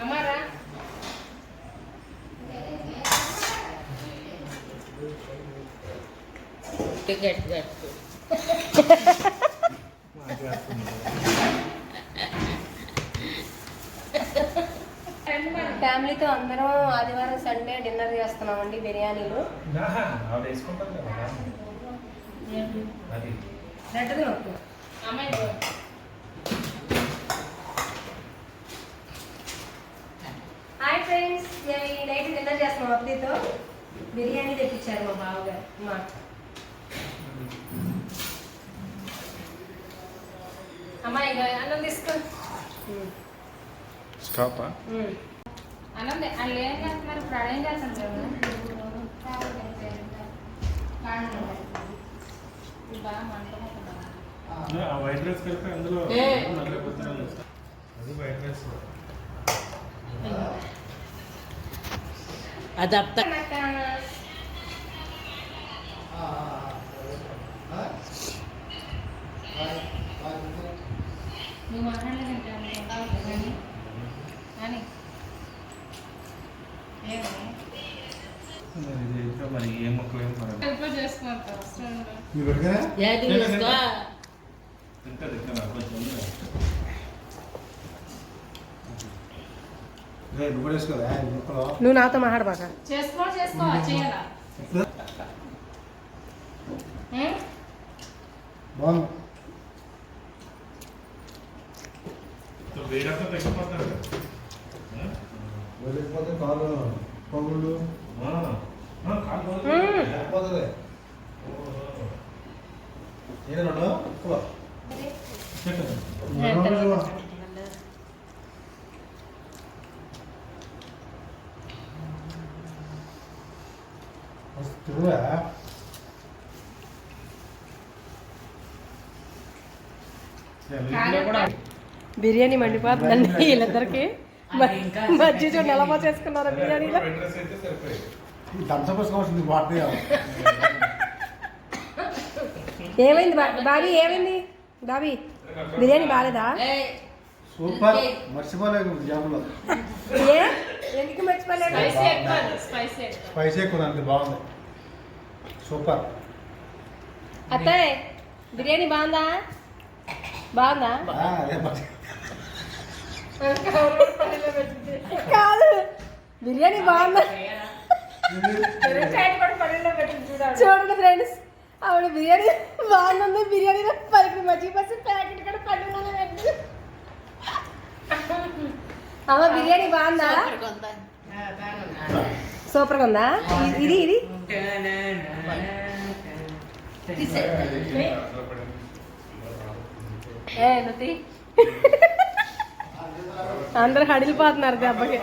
అమ్మారా gut gut ఫ్యామిలీతో అందరం ఆదివారం సండే డిన్నర్ చేస్తున్నామండి బిర్యానీలు. హాయ్ ఫ్రెండ్స్, ఈ నైట్ డిన్నర్ చేస్తున్నాం. అబ్దితో బిర్యానీ తెప్పించారు మా బావగారు. మా అమ్మాయి అన్నం తీసుకో. అన్నం వాళ్ళు ఏం చేస్తున్నారు ఇప్పుడు? అడేం చేస్తున్నారు? వైట్ రైస్ కలిపి అందులో అది నువ్వు మాట్లాడలేదంటే మరి ఏం మొక్క ఏం నువ్వు నాతో మాట్లాడబాక. వెళ్ళిపోతే కాలు పగుళ్ళు బిర్యానీ మండిపోతుందండి వీళ్ళిద్దరికి. మధ్య చూడండి ఎలా చేసుకున్నారా బిర్యానీలో. ఏమైంది బాబీ? ఏమైంది బాబీ? బిర్యానీ బాగాలేదా? సూపర్. మర్చిపోలేదు జాములో. ఎందుకు మర్చిపోలేదు? స్పైసీ ఎక్కువ అండి, బాగుంది. సూపర్. అత్తయ్య బిర్యానీ బాగుందా? బాగుందా? కాదు, బిర్యానీ బాగుందా? చూడండి ఫ్రెండ్స్, ఆవిడ బిర్యానీ బాగుంది. బిర్యానీలో పలికి మర్చిపోయి ప్యాకెట్ కూడా పడుతుంది. అమ్మ బిర్యానీ బాగుందా? సూపర్గా ఉందా? ఇది ఇది నతి అందరు హడిలిపోతున్నారు దెబ్బకి.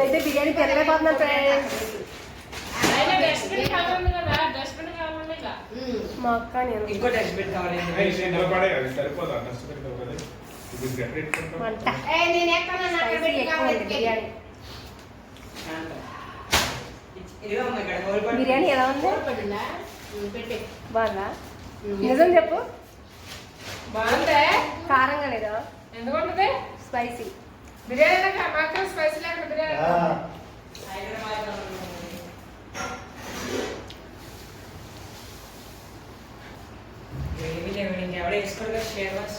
అయితే బిర్యానీ పెరగలేకపోతున్నాను ఫ్రెండ్స్. మా అక్క నేను బిర్యానీ ఎలా ఉంది? బాగుందా? నిజం చెప్పు. బాగుందే. కారంగా లేదా? ఎందుకుంటుంది? స్పైసీ బిర్యానీ మాత్రం స్పైసీ లేకుండా బిర్యానీ. ఎవడ వేసుకోరు షేర్వాస్.